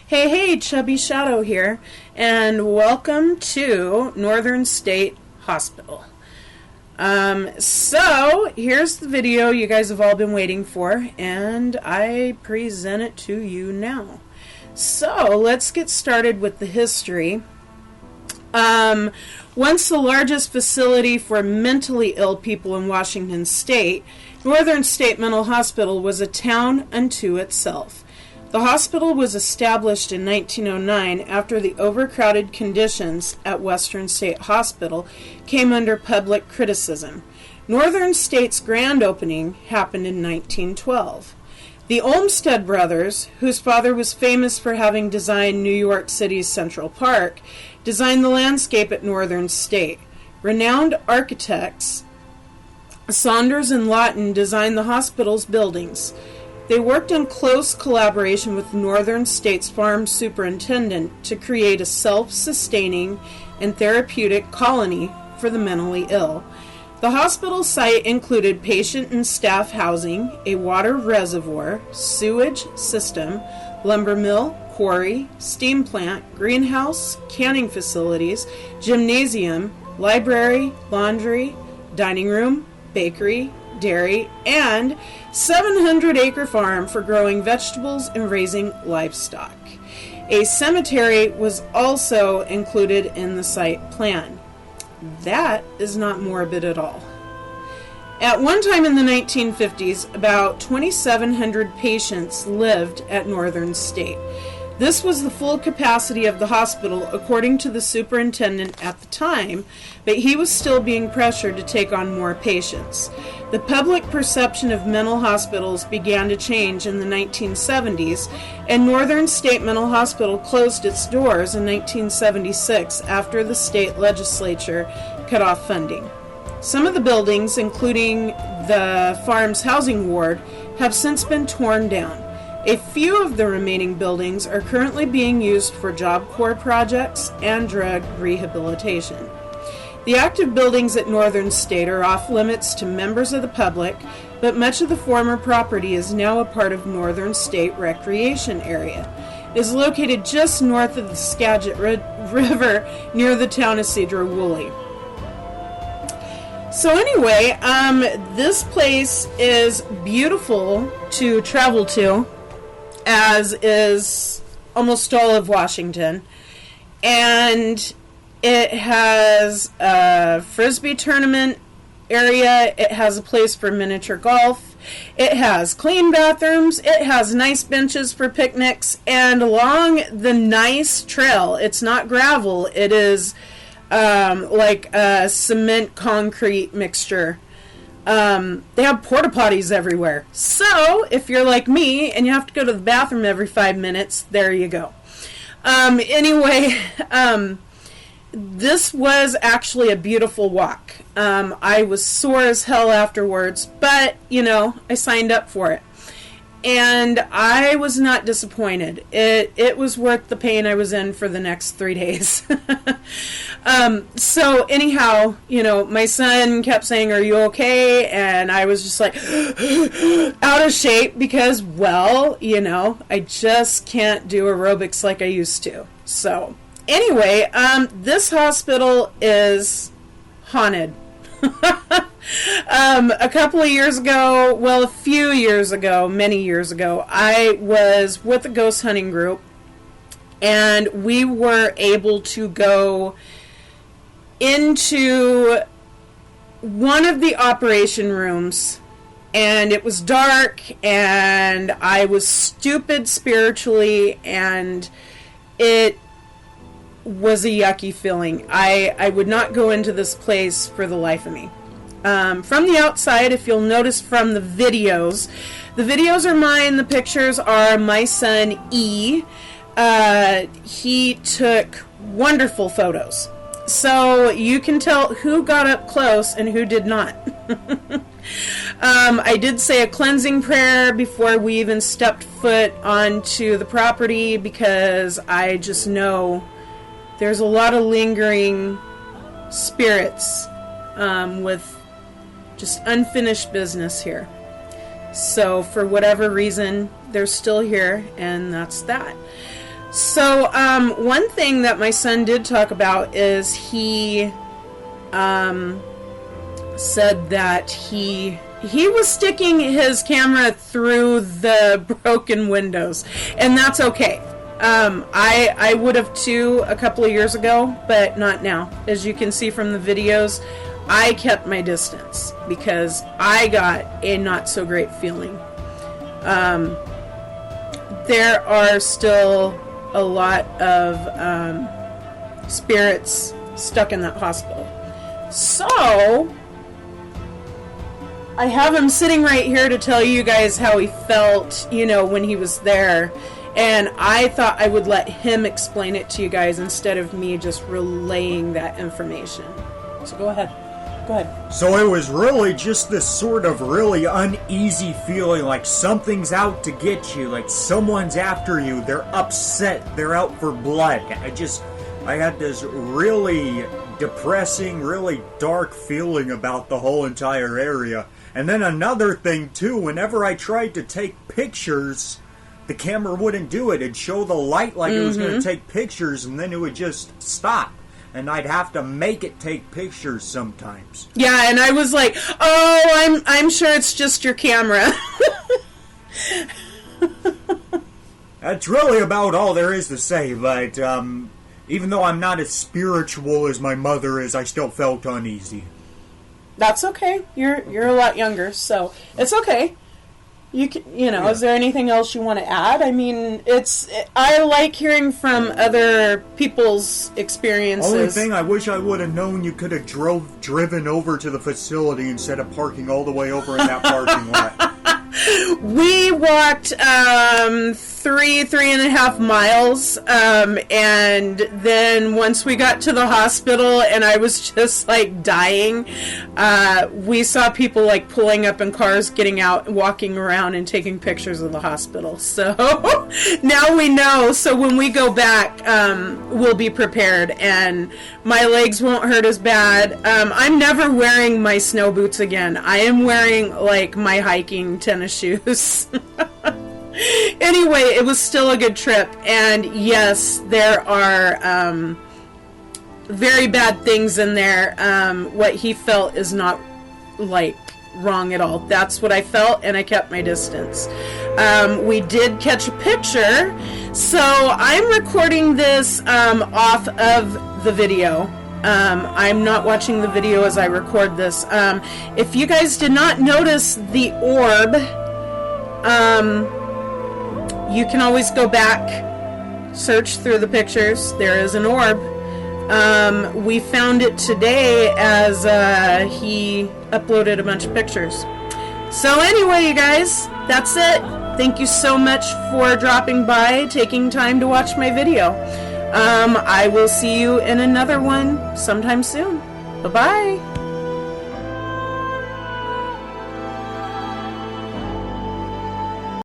Hey, Chubby Shadow here, and welcome to Northern State Hospital. So here's the video you guys have all been waiting for, and I present it to you now. So let's get started with the history. Once the largest facility for mentally ill people in Washington State, Northern State Mental Hospital was a town unto itself. The hospital was established in 1909 after the overcrowded conditions at Western State Hospital came under public criticism. Northern State's grand opening happened in 1912. The Olmsted brothers, whose father was famous for having designed New York City's Central Park, designed the landscape at Northern State. Renowned architects Saunders and Lawton designed the hospital's buildings. They worked in close collaboration with Northern State's farm superintendent to create a self-sustaining and therapeutic colony for the mentally ill. The hospital site included patient and staff housing, a water reservoir, sewage system, lumber mill, quarry, steam plant, greenhouse, canning facilities, gymnasium, library, laundry, dining room, bakery, dairy, and 700-acre farm for growing vegetables and raising livestock. A cemetery was also included in the site plan. That is not morbid at all. At one time in the 1950s, about 2,700 patients lived at Northern State. This was the full capacity of the hospital, according to the superintendent at the time, but he was still being pressured to take on more patients. The public perception of mental hospitals began to change in the 1970s, and Northern State Mental Hospital closed its doors in 1976 after the state legislature cut off funding. Some of the buildings, including the farm's housing ward, have since been torn down. A few of the remaining buildings are currently being used for Job Corps projects and drug rehabilitation. The active buildings at Northern State are off limits to members of the public, but much of the former property is now a part of Northern State Recreation Area. It is located just north of the Skagit River near the town of Sedro-Woolley. So anyway, this place is beautiful to travel to, as is almost all of Washington, and it has a frisbee tournament area, it has a place for miniature golf, it has clean bathrooms, it has nice benches for picnics, and along the nice trail, it's not gravel, it is like a cement concrete mixture. They have porta potties everywhere. So, if you're like me and you have to go to the bathroom every 5 minutes, there you go. Anyway, this was actually a beautiful walk. I was sore as hell afterwards, but, I signed up for it. And I was not disappointed. It was worth the pain I was in for the next 3 days. So anyhow, my son kept saying, "Are you okay?" And I was just like out of shape because, I just can't do aerobics like I used to. So anyway, this hospital is haunted. A couple of years ago, a few years ago, many years ago, I was with a ghost hunting group, and we were able to go into one of the operation rooms, and it was dark, and I was stupid spiritually, and it was a yucky feeling. I would not go into this place for the life of me. From the outside, if you'll notice from the videos are mine, the pictures are my son E. He took wonderful photos. So you can tell who got up close and who did not. I did say a cleansing prayer before we even stepped foot onto the property because I just know there's a lot of lingering spirits with just unfinished business here. So for whatever reason, they're still here, and that's that. So, one thing that my son did talk about is he said that he was sticking his camera through the broken windows, and that's okay. I would have too a couple of years ago, but not now. As you can see from the videos, I kept my distance because I got a not so great feeling. There are still a lot of spirits stuck in that hospital. So I have him sitting right here to tell you guys how he felt, you know, when he was there. And I thought I would let him explain it to you guys instead of me just relaying that information. So go ahead. Go ahead. So it was really just this sort of really uneasy feeling, like something's out to get you, like someone's after you, they're upset, they're out for blood. I had this really depressing, really dark feeling about the whole entire area. And then another thing too, whenever I tried to take pictures, the camera wouldn't do it. It'd show the light like it was going to take pictures, and then it would just stop. And I'd have to make it take pictures sometimes. Yeah, and I was like, "Oh, I'm sure it's just your camera." That's really about all there is to say. But even though I'm not as spiritual as my mother is, I still felt uneasy. That's okay. You're a lot younger, so it's okay. You know, yeah. Is there anything else you want to add? I mean, I like hearing from other people's experiences. Only thing I wish I would have known, you could have driven over to the facility instead of parking all the way over in that parking lot. We walked 3.5 miles, and then once we got to the hospital and I was just like dying, we saw people like pulling up in cars, getting out, walking around and taking pictures of the hospital. So now we know, so when we go back, we'll be prepared and my legs won't hurt as bad. I'm never wearing my snow boots again. I am wearing like my hiking tennis shoes. Anyway, it was still a good trip, and yes, there are very bad things in there. What he felt is not like wrong at all. That's what I felt, and I kept my distance. We did catch a picture, so I'm recording this off of the video. I'm not watching the video as I record this. If you guys did not notice the orb, you can always go back, search through the pictures. There is an orb. We found it today as he uploaded a bunch of pictures. So anyway, you guys, that's it. Thank you so much for dropping by, taking time to watch my video. I will see you in another one sometime soon. Bye-bye.